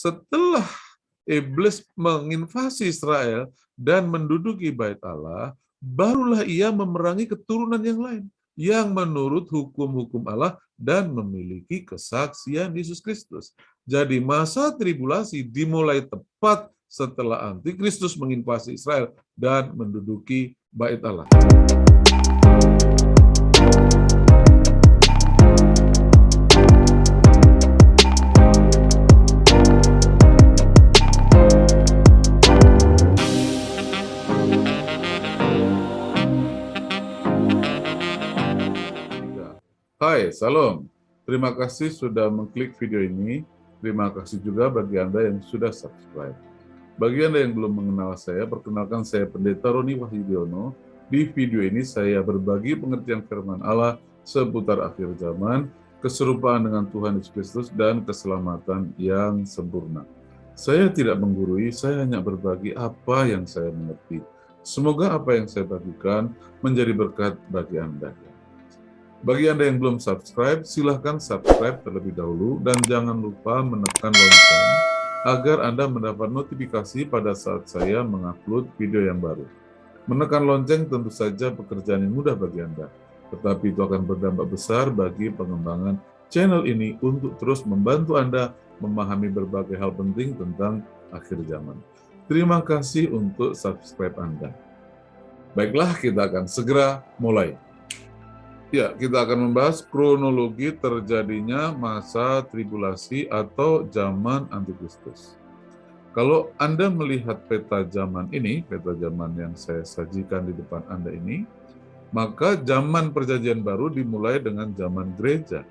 setelah iblis menginvasi Israel dan menduduki Bait Allah, barulah ia memerangi keturunan yang lain yang menurut hukum-hukum Allah dan memiliki kesaksian Yesus Kristus. Jadi masa tribulasi dimulai tepat setelah Antikristus menginvasi Israel dan menduduki Bait Allah. Hai, salam. Terima kasih sudah mengklik video ini. Terima kasih juga bagi Anda yang sudah subscribe. Bagi Anda yang belum mengenal saya, perkenalkan saya Pendeta Roni Wahyudiono. Di video ini saya berbagi pengertian firman Allah seputar akhir zaman, keserupaan dengan Tuhan Yesus Kristus, dan keselamatan yang sempurna. Saya tidak menggurui, saya hanya berbagi apa yang saya mengerti. Semoga apa yang saya bagikan menjadi berkat bagi Anda. Bagi Anda yang belum subscribe, silahkan subscribe terlebih dahulu dan jangan lupa menekan lonceng agar Anda mendapat notifikasi pada saat saya mengupload video yang baru. Menekan lonceng tentu saja pekerjaan yang mudah bagi Anda, tetapi itu akan berdampak besar bagi pengembangan channel ini untuk terus membantu Anda memahami berbagai hal penting tentang akhir zaman. Terima kasih untuk subscribe Anda. Baiklah, kita akan segera mulai. Ya, kita akan membahas kronologi terjadinya masa tribulasi atau zaman Antikristus. Kalau Anda melihat peta zaman ini, peta zaman yang saya sajikan di depan Anda ini, maka zaman Perjanjian Baru dimulai dengan zaman gereja.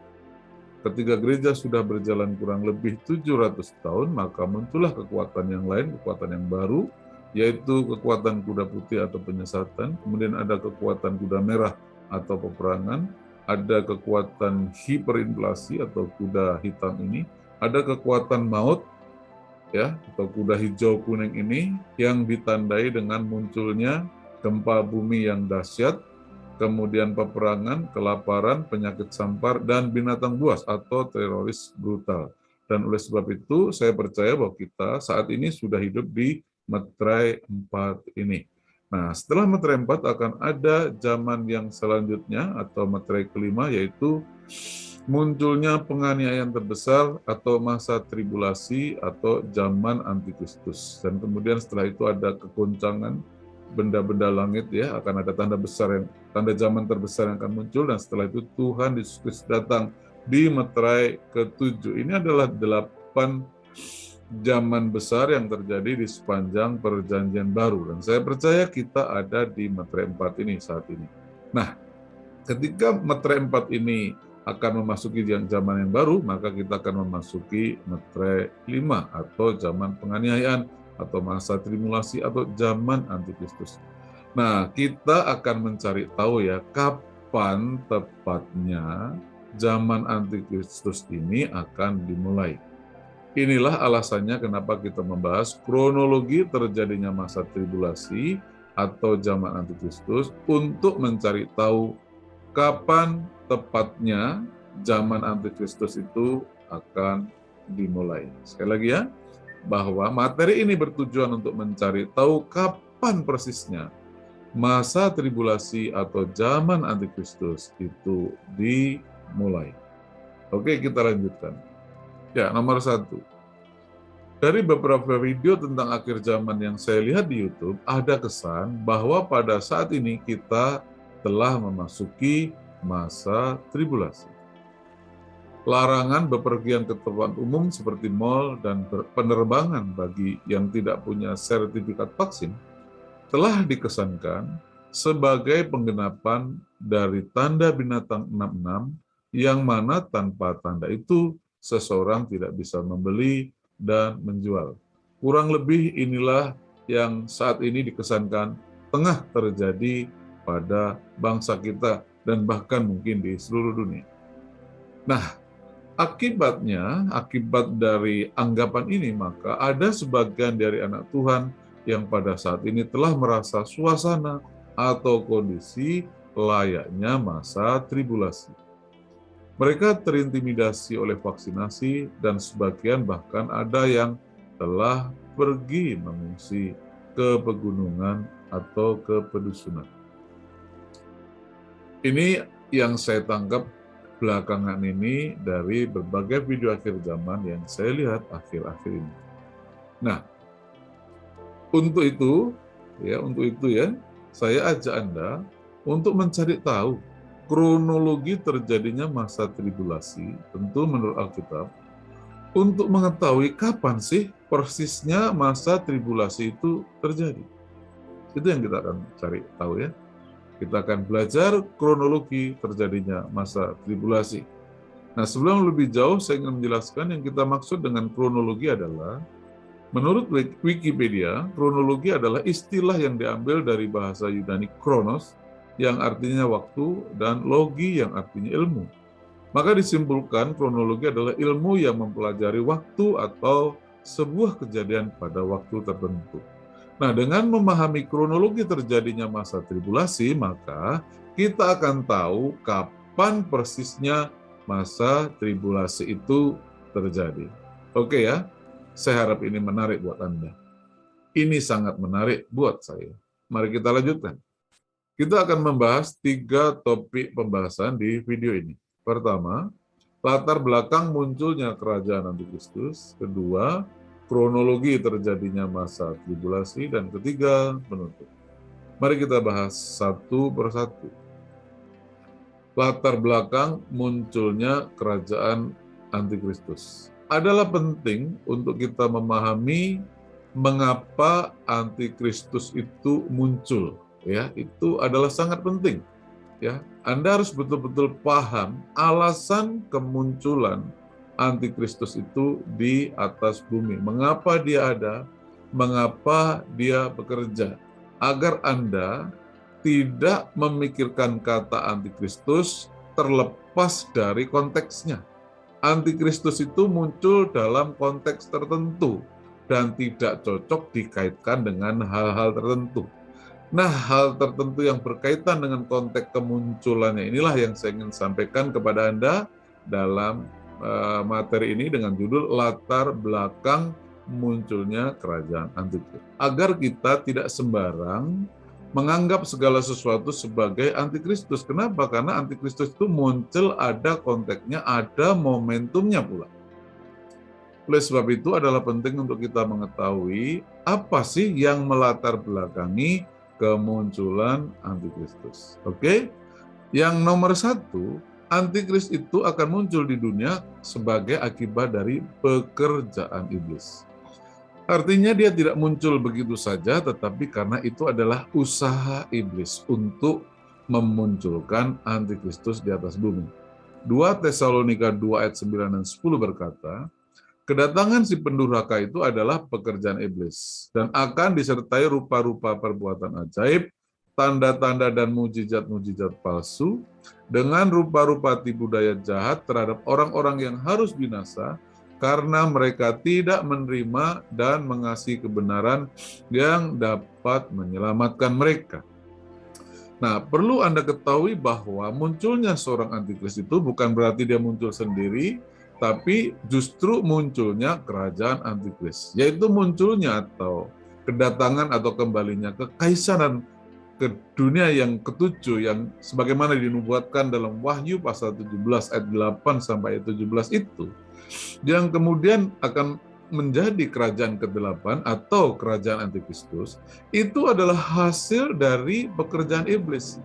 Ketika gereja sudah berjalan kurang lebih 700 tahun, maka muncullah kekuatan yang lain, kekuatan yang baru, yaitu kekuatan kuda putih atau penyesatan, kemudian ada kekuatan kuda merah atau peperangan, ada kekuatan hiperinflasi atau kuda hitam ini, ada kekuatan maut, ya, atau kuda hijau kuning ini yang ditandai dengan munculnya gempa bumi yang dahsyat, kemudian peperangan, kelaparan, penyakit sampar, dan binatang buas atau teroris brutal. Dan oleh sebab itu, saya percaya bahwa kita saat ini sudah hidup di meterai 4 ini. Nah, setelah meterai 4 akan ada zaman yang selanjutnya atau meterai kelima, yaitu munculnya penganiayaan terbesar atau masa tribulasi atau zaman Antikristus. Dan kemudian setelah itu ada kegoncangan benda-benda langit, ya, akan ada tanda besar yang tanda zaman terbesar yang akan muncul, dan setelah itu Tuhan Yesus Kristus datang di meterai ke-7. Ini adalah 8 zaman besar yang terjadi di sepanjang Perjanjian Baru, dan saya percaya kita ada di meterai 4 ini saat ini. Nah, ketika meterai 4 ini akan memasuki zaman yang baru, maka kita akan memasuki meterai 5 atau zaman penganiayaan atau masa tribulasi atau zaman Antikristus. Nah, kita akan mencari tahu, ya, kapan tepatnya zaman Antikristus ini akan dimulai. Inilah alasannya kenapa kita membahas kronologi terjadinya masa tribulasi atau zaman Antikristus untuk mencari tahu kapan tepatnya zaman Antikristus itu akan dimulai. Sekali lagi, ya, bahwa materi ini bertujuan untuk mencari tahu kapan persisnya masa tribulasi atau zaman Antikristus itu dimulai. Oke, kita lanjutkan. Ya, nomor 1. Dari beberapa video tentang akhir zaman yang saya lihat di YouTube, ada kesan bahwa pada saat ini kita telah memasuki masa tribulasi. Larangan bepergian ke tempat umum seperti mal dan penerbangan bagi yang tidak punya sertifikat vaksin telah dikesankan sebagai penggenapan dari tanda binatang 66, yang mana tanpa tanda itu seseorang tidak bisa membeli dan menjual. Kurang lebih inilah yang saat ini dikesankan tengah terjadi pada bangsa kita dan bahkan mungkin di seluruh dunia. Nah, akibat dari anggapan ini, maka ada sebagian dari anak Tuhan yang pada saat ini telah merasa suasana atau kondisi layaknya masa tribulasi. Mereka terintimidasi oleh vaksinasi dan sebagian bahkan ada yang telah pergi mengungsi ke pegunungan atau ke pedusunan. Ini yang saya tangkap belakangan ini dari berbagai video akhir zaman yang saya lihat akhir-akhir ini. Nah, untuk itu ya, saya ajak Anda untuk mencari tahu kronologi terjadinya masa tribulasi, tentu menurut Alkitab, untuk mengetahui kapan sih persisnya masa tribulasi itu terjadi. Itu yang kita akan cari tahu ya. Kita akan belajar kronologi terjadinya masa tribulasi. Nah, sebelum lebih jauh, saya ingin menjelaskan yang kita maksud dengan kronologi adalah, menurut Wikipedia, kronologi adalah istilah yang diambil dari bahasa Yunani kronos, yang artinya waktu, dan logi yang artinya ilmu. Maka disimpulkan kronologi adalah ilmu yang mempelajari waktu atau sebuah kejadian pada waktu tertentu. Nah, dengan memahami kronologi terjadinya masa tribulasi, maka kita akan tahu kapan persisnya masa tribulasi itu terjadi. Oke ya, saya harap ini menarik buat Anda. Ini sangat menarik buat saya. Mari kita lanjutkan. Kita akan membahas 3 topik pembahasan di video ini. Pertama, latar belakang munculnya kerajaan Antikristus. Kedua, kronologi terjadinya masa tribulasi. Dan ketiga, penutup. Mari kita bahas satu persatu. Latar belakang munculnya kerajaan Antikristus. Adalah penting untuk kita memahami mengapa Antikristus itu muncul. Ya, itu adalah sangat penting. Ya, Anda harus betul-betul paham alasan kemunculan Antikristus itu di atas bumi. Mengapa dia ada, mengapa dia bekerja. Agar Anda tidak memikirkan kata Antikristus terlepas dari konteksnya. Antikristus itu muncul dalam konteks tertentu dan tidak cocok dikaitkan dengan hal-hal tertentu. Nah, hal tertentu yang berkaitan dengan konteks kemunculannya inilah yang saya ingin sampaikan kepada Anda dalam materi ini dengan judul Latar Belakang Munculnya Kerajaan Antikristus. Agar kita tidak sembarang menganggap segala sesuatu sebagai Antikristus. Kenapa? Karena Antikristus itu muncul ada konteksnya, ada momentumnya pula. Oleh sebab itu adalah penting untuk kita mengetahui apa sih yang melatar belakangi kemunculan Antikristus. Oke? Yang nomor 1, Antikristus itu akan muncul di dunia sebagai akibat dari pekerjaan iblis. Artinya dia tidak muncul begitu saja, tetapi karena itu adalah usaha iblis untuk memunculkan Antikristus di atas bumi. 2 Tesalonika 2 ayat 9 dan 10 berkata, kedatangan si pendurhaka itu adalah pekerjaan iblis dan akan disertai rupa-rupa perbuatan ajaib, tanda-tanda dan mujizat-mujizat palsu, dengan rupa-rupa tipu daya jahat terhadap orang-orang yang harus binasa, karena mereka tidak menerima dan mengasihi kebenaran yang dapat menyelamatkan mereka. Nah, perlu Anda ketahui bahwa munculnya seorang antikristus itu bukan berarti dia muncul sendiri, tapi justru munculnya kerajaan antikristus, yaitu munculnya atau kedatangan atau kembalinya kekaisaran ke dunia yang ketujuh yang sebagaimana dinubuatkan dalam Wahyu pasal 17 ayat 8 sampai 17 itu, yang kemudian akan menjadi kerajaan ke-8 atau kerajaan Antikristus, itu adalah hasil dari pekerjaan iblis.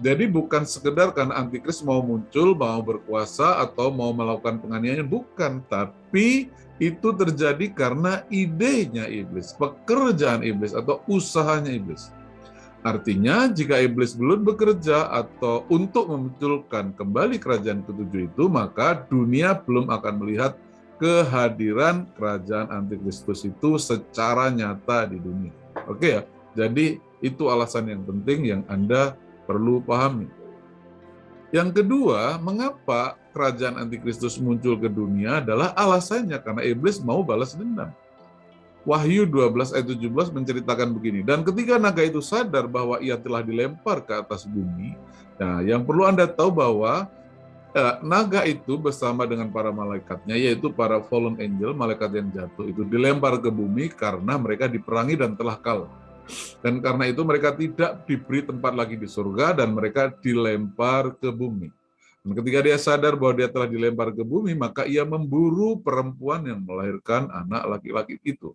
Jadi bukan sekedar karena Antikristus mau muncul, mau berkuasa, atau mau melakukan penganiayaan, bukan. Tapi itu terjadi karena idenya iblis, pekerjaan iblis atau usahanya iblis. Artinya jika iblis belum bekerja atau untuk memunculkan kembali kerajaan ke-7 itu, maka dunia belum akan melihat kehadiran kerajaan Antikristus itu secara nyata di dunia. Oke ya, jadi itu alasan yang penting yang Anda perlu pahami. Yang kedua, mengapa kerajaan Antikristus muncul ke dunia adalah alasannya karena iblis mau balas dendam. Wahyu 12 ayat 17 menceritakan begini, dan ketika naga itu sadar bahwa ia telah dilempar ke atas bumi, nah yang perlu Anda tahu bahwa naga itu bersama dengan para malaikatnya, yaitu para fallen angel, malaikat yang jatuh itu dilempar ke bumi karena mereka diperangi dan telah kalah. Dan karena itu mereka tidak diberi tempat lagi di surga dan mereka dilempar ke bumi. Dan ketika dia sadar bahwa dia telah dilempar ke bumi, maka ia memburu perempuan yang melahirkan anak laki-laki itu.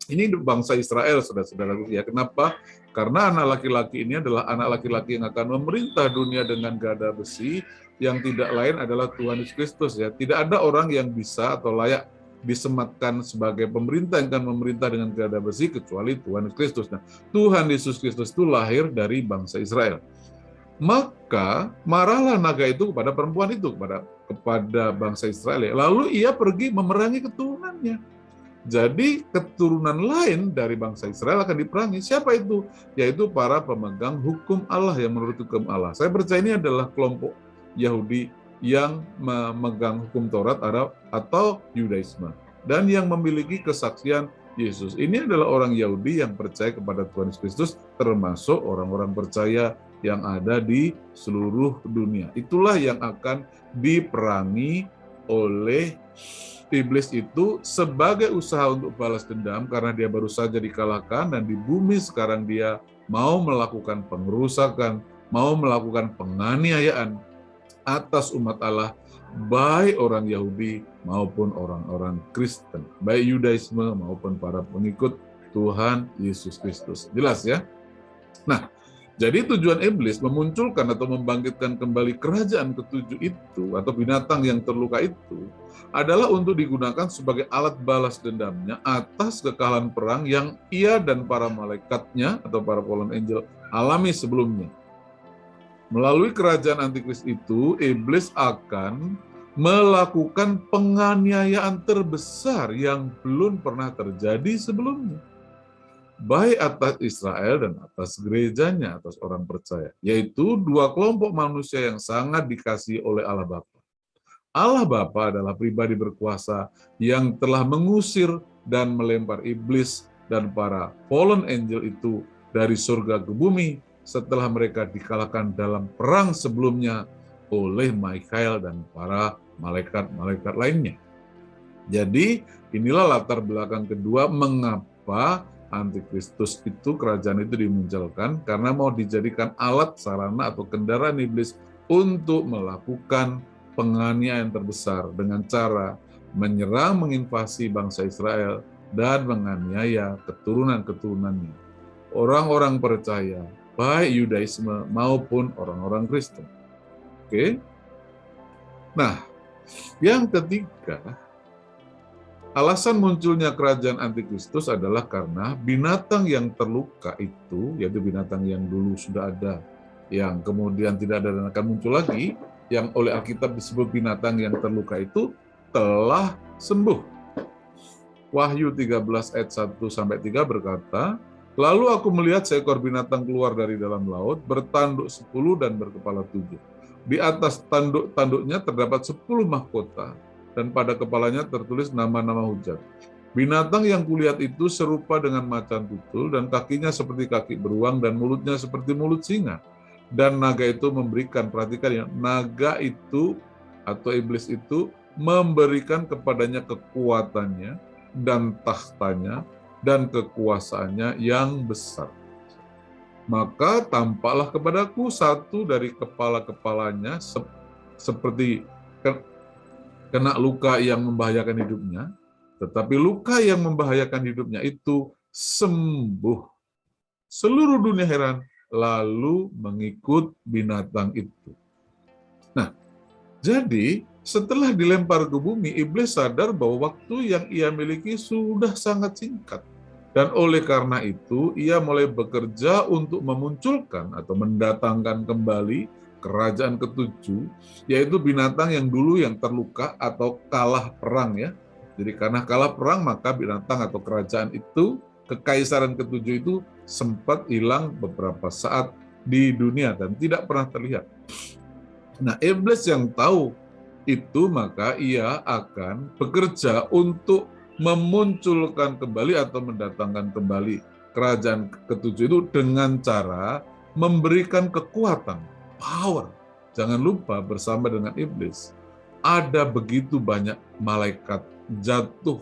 Ini bangsa Israel, saudara-saudaraku ya. Kenapa? Karena anak laki-laki ini adalah anak laki-laki yang akan memerintah dunia dengan gada besi, yang tidak lain adalah Tuhan Yesus Kristus ya. Tidak ada orang yang bisa atau layak disematkan sebagai pemerintah yang akan memerintah dengan gada besi kecuali Tuhan Yesus Kristus. Nah, Tuhan Yesus Kristus itu lahir dari bangsa Israel. Maka marahlah naga itu kepada perempuan itu, kepada bangsa Israel. Lalu ia pergi memerangi keturunannya. Jadi keturunan lain dari bangsa Israel akan diperangi. Siapa itu? Yaitu para pemegang hukum Allah yang menurut hukum Allah. Saya percaya ini adalah kelompok Yahudi yang memegang hukum Taurat atau Yudaisme dan yang memiliki kesaksian Yesus. Ini adalah orang Yahudi yang percaya kepada Tuhan Yesus Kristus, termasuk orang-orang percaya yang ada di seluruh dunia. Itulah yang akan diperangi oleh iblis itu sebagai usaha untuk balas dendam karena dia baru saja dikalahkan dan di bumi sekarang dia mau melakukan pengerusakan, mau melakukan penganiayaan atas umat Allah, baik orang Yahudi maupun orang-orang Kristen, baik Yudaisme maupun para pengikut Tuhan Yesus Kristus. Jelas ya? Nah, jadi tujuan iblis memunculkan atau membangkitkan kembali kerajaan ketujuh itu atau binatang yang terluka itu adalah untuk digunakan sebagai alat balas dendamnya atas kekalahan perang yang ia dan para malaikatnya atau para fallen angel alami sebelumnya. Melalui kerajaan antikris itu, iblis akan melakukan penganiayaan terbesar yang belum pernah terjadi sebelumnya, baik atas Israel dan atas gerejanya, atas orang percaya, yaitu dua kelompok manusia yang sangat dikasihi oleh Allah Bapa. Allah Bapa adalah pribadi berkuasa yang telah mengusir dan melempar iblis dan para fallen angel itu dari surga ke bumi setelah mereka dikalahkan dalam perang sebelumnya oleh Mikael dan para malaikat-malaikat lainnya. Jadi inilah latar belakang kedua mengapa Antikristus itu, kerajaan itu dimunculkan karena mau dijadikan alat, sarana, atau kendaraan iblis untuk melakukan penganiayaan terbesar dengan cara menyerang, menginvasi bangsa Israel, dan menganiaya keturunan-keturunannya. Orang-orang percaya, baik Yudaisme maupun orang-orang Kristen. Oke? Nah, yang ketiga, alasan munculnya kerajaan antikristus adalah karena binatang yang terluka itu, yaitu binatang yang dulu sudah ada, yang kemudian tidak ada dan akan muncul lagi, yang oleh Alkitab disebut binatang yang terluka itu telah sembuh. Wahyu 13 ayat 1-3 berkata, lalu aku melihat seekor binatang keluar dari dalam laut, bertanduk 10 dan berkepala 7. Di atas tanduk-tanduknya terdapat 10 mahkota, dan pada kepalanya tertulis nama-nama hujat. Binatang yang kulihat itu serupa dengan macan tutul, dan kakinya seperti kaki beruang, dan mulutnya seperti mulut singa. Dan naga itu memberikan, perhatikan ya, naga itu atau iblis itu memberikan kepadanya kekuatannya dan tahtanya dan kekuasaannya yang besar. Maka tampaklah kepadaku satu dari kepala-kepalanya seperti kena luka yang membahayakan hidupnya, tetapi luka yang membahayakan hidupnya itu sembuh. Seluruh dunia heran, lalu mengikut binatang itu. Nah, jadi setelah dilempar ke bumi, iblis sadar bahwa waktu yang ia miliki sudah sangat singkat. Dan oleh karena itu, ia mulai bekerja untuk memunculkan atau mendatangkan kembali kerajaan ketujuh, yaitu binatang yang dulu yang terluka atau kalah perang ya. Jadi karena kalah perang, maka binatang atau kerajaan itu, kekaisaran ketujuh itu sempat hilang beberapa saat di dunia dan tidak pernah terlihat. Nah, iblis yang tahu itu, maka ia akan bekerja untuk memunculkan kembali atau mendatangkan kembali kerajaan ketujuh itu dengan cara memberikan kekuatan, power, Jangan lupa bersama dengan iblis, ada begitu banyak malaikat jatuh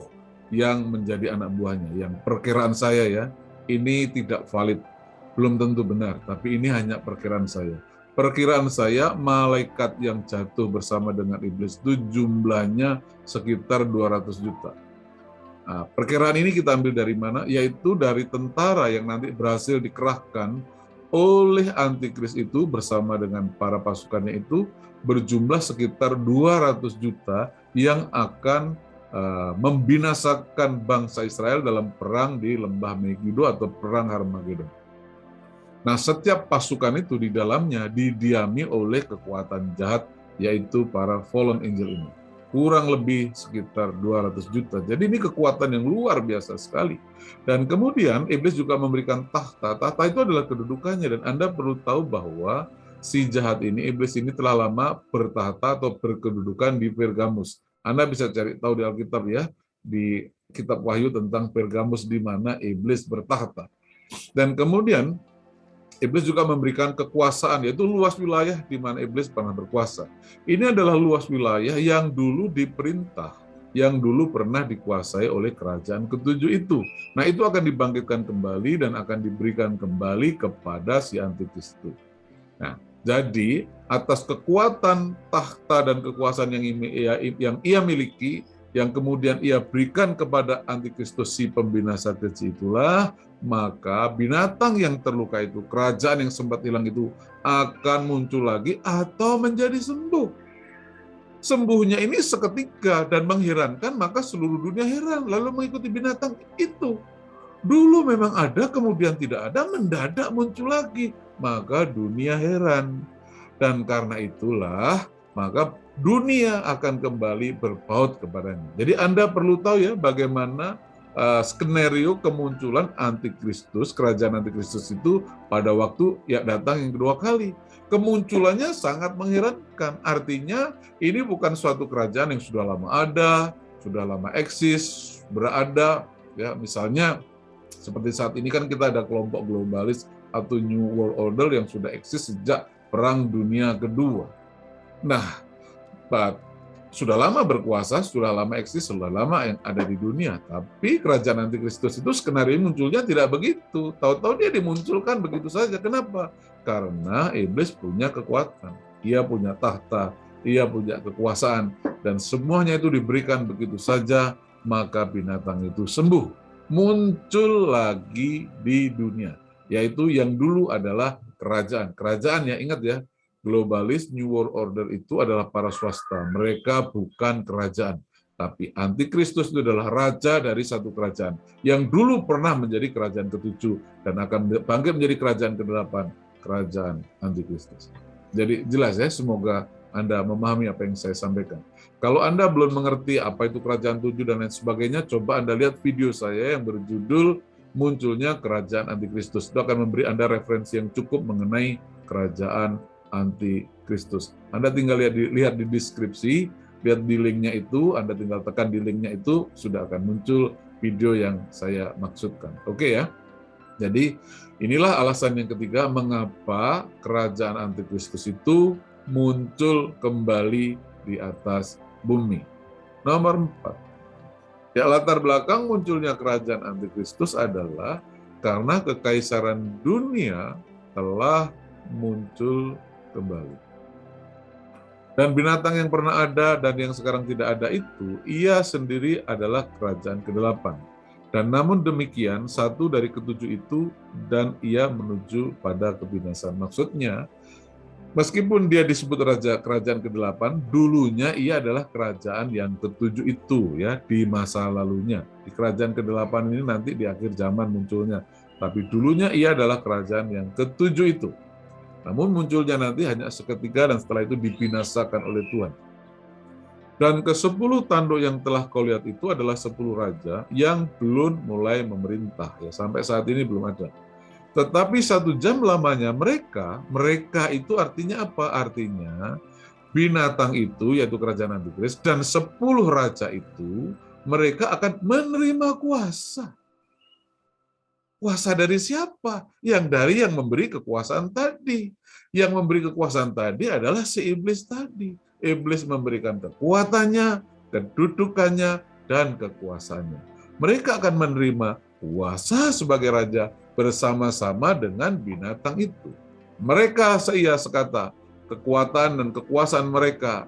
yang menjadi anak buahnya. Yang perkiraan saya ya, ini tidak valid, belum tentu benar, tapi ini hanya perkiraan saya. Perkiraan saya, malaikat yang jatuh bersama dengan iblis itu jumlahnya sekitar 200 juta. Nah, perkiraan ini kita ambil dari mana? Yaitu dari tentara yang nanti berhasil dikerahkan oleh antikris itu bersama dengan para pasukannya itu berjumlah sekitar 200 juta yang akan membinasakan bangsa Israel dalam perang di lembah Megiddo atau perang Harmagedon. Nah, setiap pasukan itu di dalamnya didiami oleh kekuatan jahat, yaitu para fallen angel ini. Kurang lebih sekitar 200 juta. Jadi ini kekuatan yang luar biasa sekali. Dan kemudian iblis juga memberikan tahta. Tahta itu adalah kedudukannya, dan Anda perlu tahu bahwa si jahat ini, iblis ini telah lama bertahta atau berkedudukan di Pergamus. Anda bisa cari tahu di Alkitab ya, di kitab Wahyu tentang Pergamus di mana iblis bertahta. Dan kemudian iblis juga memberikan kekuasaan, yaitu luas wilayah di mana iblis pernah berkuasa. Ini adalah luas wilayah yang dulu diperintah, yang dulu pernah dikuasai oleh kerajaan ketujuh itu. Nah, itu akan dibangkitkan kembali dan akan diberikan kembali kepada si antikris itu. Nah, jadi atas kekuatan tahta dan kekuasaan yang ia miliki, yang kemudian ia berikan kepada antikristus si pembinasa keji itulah, maka binatang yang terluka itu, kerajaan yang sempat hilang itu akan muncul lagi atau menjadi sembuh. Sembuhnya ini seketika dan mengherankan, maka seluruh dunia heran lalu mengikuti binatang itu. Dulu memang ada, kemudian tidak ada, mendadak muncul lagi. Maka dunia heran. Dan karena itulah, maka dunia akan kembali berpaut kepadanya. Jadi Anda perlu tahu ya bagaimana skenario kemunculan antikristus, kerajaan antikristus itu pada waktu ya datang yang kedua kali. Kemunculannya sangat mengherankan. Artinya ini bukan suatu kerajaan yang sudah lama ada, sudah lama eksis, berada. Ya, misalnya seperti saat ini kan kita ada kelompok globalis atau New World Order yang sudah eksis sejak Perang Dunia Kedua. Nah, sudah lama berkuasa, sudah lama eksis, sudah lama yang ada di dunia. Tapi kerajaan antikristus itu skenario munculnya tidak begitu. Tahu-tahu dia dimunculkan begitu saja. Kenapa? Karena iblis punya kekuatan. Ia punya tahta, ia punya kekuasaan. Dan semuanya itu diberikan begitu saja, maka binatang itu sembuh. Muncul lagi di dunia. Yaitu yang dulu adalah kerajaan. Kerajaan ya, ingat ya, globalis New World Order itu adalah para swasta. Mereka bukan kerajaan. Tapi antikristus itu adalah raja dari satu kerajaan. Yang dulu pernah menjadi kerajaan ketujuh dan akan bangkit menjadi kerajaan ke-8, kerajaan antikristus. Jadi jelas ya, semoga Anda memahami apa yang saya sampaikan. Kalau Anda belum mengerti apa itu kerajaan 7 dan lain sebagainya, coba Anda lihat video saya yang berjudul Munculnya Kerajaan Antikristus. Itu akan memberi Anda referensi yang cukup mengenai kerajaan antikristus. Anda tinggal lihat di deskripsi, lihat di linknya itu, Anda tinggal tekan di linknya itu, sudah akan muncul video yang saya maksudkan. Oke ya? Jadi inilah alasan yang ketiga mengapa kerajaan antikristus itu muncul kembali di atas bumi. Nomor 4. Ya, latar belakang munculnya kerajaan antikristus adalah karena kekaisaran dunia telah muncul kembali. Dan binatang yang pernah ada dan yang sekarang tidak ada itu, ia sendiri adalah kerajaan ke-8. Dan namun demikian, satu dari ketujuh itu dan ia menuju pada kebinasan. Maksudnya, meskipun dia disebut raja kerajaan ke-8, dulunya ia adalah kerajaan yang ke-7 itu ya di masa lalunya. Di kerajaan ke-8 ini nanti di akhir zaman munculnya. Tapi dulunya ia adalah kerajaan yang ke-7 itu. Namun munculnya nanti hanya seketika dan setelah itu dibinasakan oleh Tuhan. Dan ke-10 tanduk yang telah kau lihat itu adalah 10 raja yang belum mulai memerintah. Ya, sampai saat ini belum ada. Tetapi 1 jam lamanya mereka itu artinya apa? Artinya binatang itu yaitu kerajaan antikris dan 10 raja itu mereka akan menerima kuasa. Kuasa dari siapa? Yang memberi kekuasaan tadi. Yang memberi kekuasaan tadi adalah si iblis tadi. Iblis memberikan kekuatannya, kedudukannya, dan kekuasaannya. Mereka akan menerima kuasa sebagai raja bersama-sama dengan binatang itu. Mereka seia sekata, kekuatan dan kekuasaan mereka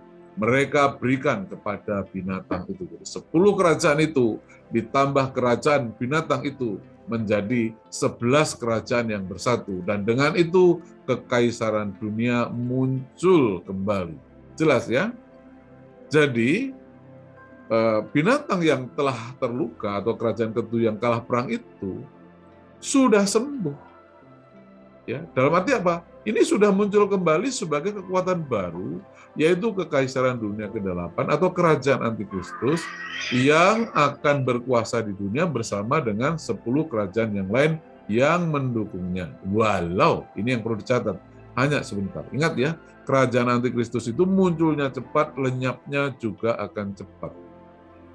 berikan kepada binatang itu. Jadi 10 kerajaan itu ditambah kerajaan binatang itu menjadi 11 kerajaan yang bersatu. Dan dengan itu kekaisaran dunia muncul kembali. Jelas ya? Jadi binatang yang telah terluka atau kerajaan ketujuh yang kalah perang itu sudah sembuh. Ya, dalam arti apa? Ini sudah muncul kembali sebagai kekuatan baru, yaitu kekaisaran dunia ke-8 atau kerajaan antikristus yang akan berkuasa di dunia bersama dengan 10 kerajaan yang lain yang mendukungnya. Walau, ini yang perlu dicatat, hanya sebentar. Ingat ya, kerajaan antikristus itu munculnya cepat, lenyapnya juga akan cepat.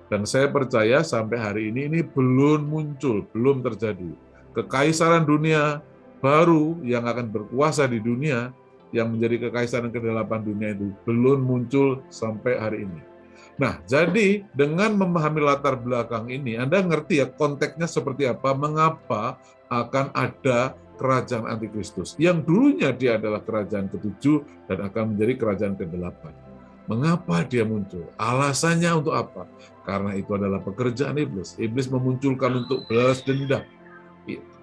Dan saya percaya sampai hari ini belum muncul, belum terjadi. Kekaisaran dunia baru yang akan berkuasa di dunia, yang menjadi kekaisaran ke-8 dunia itu belum muncul sampai hari ini. Nah, jadi dengan memahami latar belakang ini, Anda ngerti ya konteksnya seperti apa, mengapa akan ada kerajaan antikristus. Yang dulunya dia adalah kerajaan ke-7 dan akan menjadi kerajaan ke-8. Mengapa dia muncul? Alasannya untuk apa? Karena itu adalah pekerjaan iblis. Iblis memunculkan untuk balas dendam.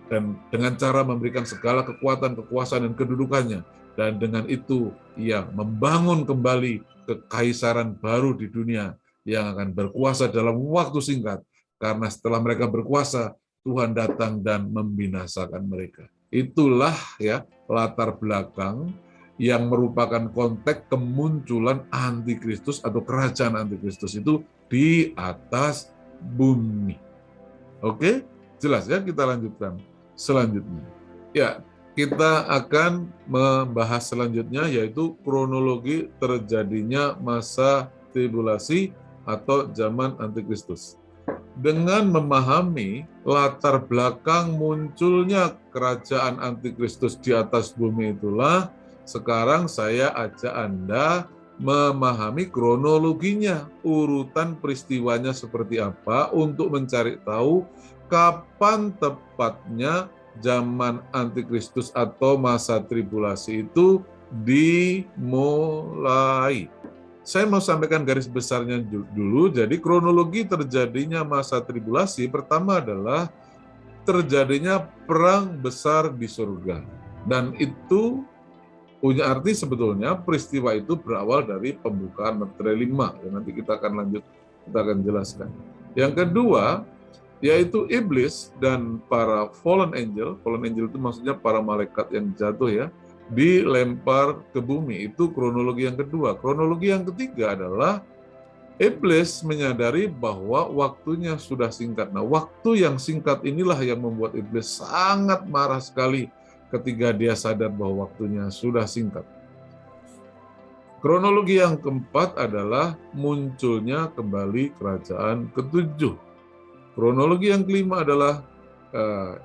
Dan dengan cara memberikan segala kekuatan, kekuasaan, dan kedudukannya. Dan dengan itu ia membangun kembali kekaisaran baru di dunia yang akan berkuasa dalam waktu singkat. Karena setelah mereka berkuasa, Tuhan datang dan membinasakan mereka. Itulah ya latar belakang yang merupakan konteks kemunculan antikristus atau kerajaan antikristus itu di atas bumi. Oke, jelas ya, kita lanjutkan. Selanjutnya, ya kita akan membahas selanjutnya yaitu kronologi terjadinya masa tribulasi atau zaman antikristus. Dengan memahami latar belakang munculnya kerajaan antikristus di atas bumi itulah, sekarang saya ajak Anda memahami kronologinya, urutan peristiwanya seperti apa untuk mencari tahu kapan tepatnya zaman antikristus atau masa tribulasi itu dimulai. Saya mau sampaikan garis besarnya dulu. Jadi kronologi terjadinya masa tribulasi pertama adalah terjadinya perang besar di surga. Dan itu punya arti sebetulnya peristiwa itu berawal dari pembukaan Materai 5. Ya, nanti kita akan lanjut, kita akan jelaskan. Yang kedua, yaitu iblis dan para fallen angel itu maksudnya para malaikat yang jatuh ya, dilempar ke bumi. Itu kronologi yang kedua. Kronologi yang ketiga adalah iblis menyadari bahwa waktunya sudah singkat. Nah, waktu yang singkat inilah yang membuat iblis sangat marah sekali ketika dia sadar bahwa waktunya sudah singkat. Kronologi yang keempat adalah munculnya kembali kerajaan ke-7. Kronologi yang kelima adalah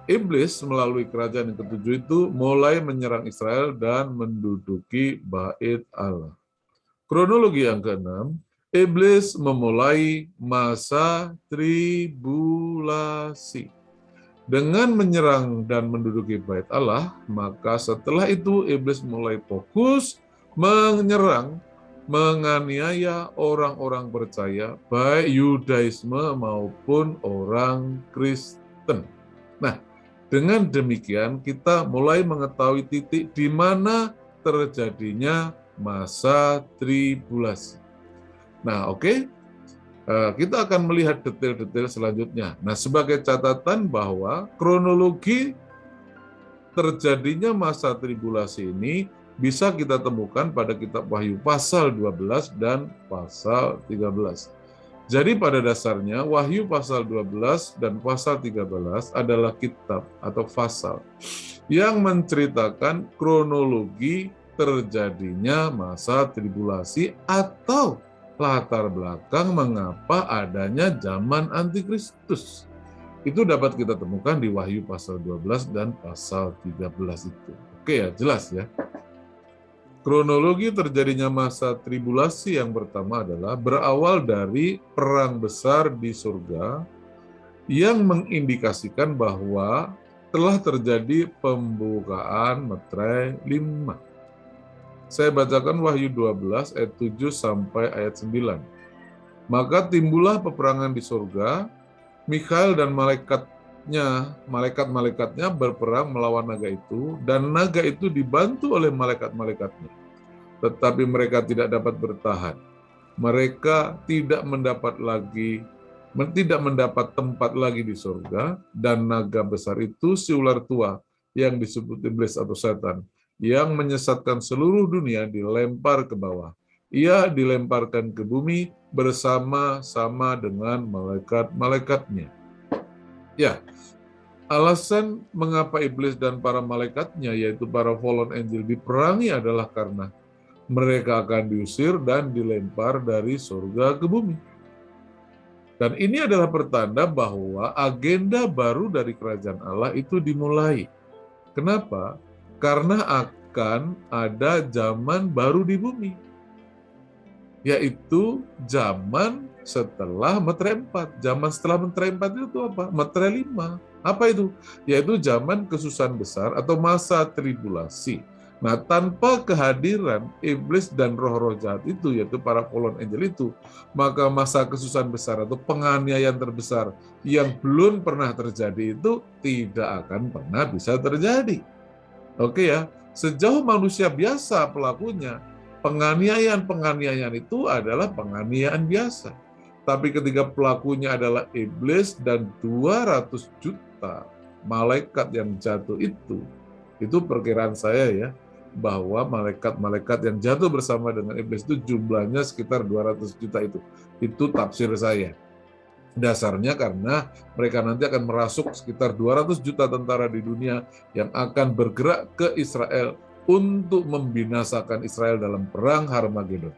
iblis melalui kerajaan yang ke-7 itu mulai menyerang Israel dan menduduki Bait Allah. Kronologi yang ke-6, iblis memulai masa tribulasi. Dengan menyerang dan menduduki Bait Allah, maka setelah itu iblis mulai fokus menyerang, menganiaya orang-orang percaya, baik Yudaisme maupun orang Kristen. Nah, dengan demikian kita mulai mengetahui titik di mana terjadinya masa tribulasi. Nah, oke. Kita akan melihat detail-detail selanjutnya. Nah, sebagai catatan bahwa kronologi terjadinya masa tribulasi ini bisa kita temukan pada kitab Wahyu pasal 12 dan pasal 13. Jadi pada dasarnya Wahyu pasal 12 dan pasal 13 adalah kitab atau pasal yang menceritakan kronologi terjadinya masa tribulasi atau latar belakang mengapa adanya zaman antikristus. Itu dapat kita temukan di Wahyu pasal 12 dan pasal 13 itu. Oke ya, jelas ya. Kronologi terjadinya masa tribulasi yang pertama adalah berawal dari perang besar di surga yang mengindikasikan bahwa telah terjadi pembukaan meterai 5. Saya bacakan Wahyu 12 ayat 7 sampai ayat 9. Maka timbullah peperangan di surga, Mikhael dan malaikat-malaikatnya berperang melawan naga itu, dan naga itu dibantu oleh malaikat-malaikatnya. Tetapi mereka tidak dapat bertahan. Mereka tidak mendapat tempat lagi di surga, dan naga besar itu si ular tua yang disebut iblis atau setan, yang menyesatkan seluruh dunia dilempar ke bawah. Ia dilemparkan ke bumi bersama-sama dengan malaikat-malaikatnya. Ya, alasan mengapa iblis dan para malaikatnya, yaitu para fallen angel, diperangi adalah karena mereka akan diusir dan dilempar dari surga ke bumi. Dan ini adalah pertanda bahwa agenda baru dari kerajaan Allah itu dimulai. Kenapa? Karena akan ada zaman baru di bumi, yaitu zaman setelah meterai 4. Zaman setelah meterai 4 itu apa? Meterai 5. Apa itu? Yaitu zaman kesusahan besar atau masa tribulasi. Nah, tanpa kehadiran iblis dan roh-roh jahat itu, yaitu para fallen angel itu, maka masa kesusahan besar atau penganiayaan terbesar yang belum pernah terjadi itu tidak akan pernah bisa terjadi. Oke ya, sejauh manusia biasa pelakunya, penganiayaan itu adalah penganiayaan biasa. Tapi ketika pelakunya adalah iblis dan 200 juta malaikat yang jatuh itu perkiraan saya ya, bahwa malaikat-malaikat yang jatuh bersama dengan iblis itu jumlahnya sekitar 200 juta itu. Itu tafsir saya. Dasarnya karena mereka nanti akan merasuk sekitar 200 juta tentara di dunia yang akan bergerak ke Israel untuk membinasakan Israel dalam perang Harmagedon.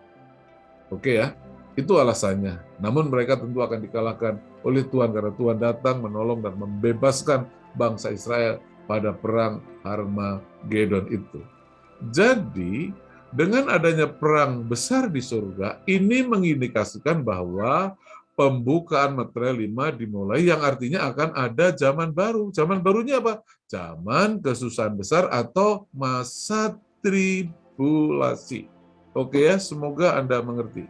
Oke ya, itu alasannya. Namun mereka tentu akan dikalahkan oleh Tuhan karena Tuhan datang menolong dan membebaskan bangsa Israel pada perang Harmagedon itu. Jadi, dengan adanya perang besar di surga, ini mengindikasikan bahwa pembukaan meterai 5 dimulai, yang artinya akan ada zaman baru. Zaman barunya apa? Zaman kesusahan besar atau masa tribulasi. Oke ya, semoga Anda mengerti.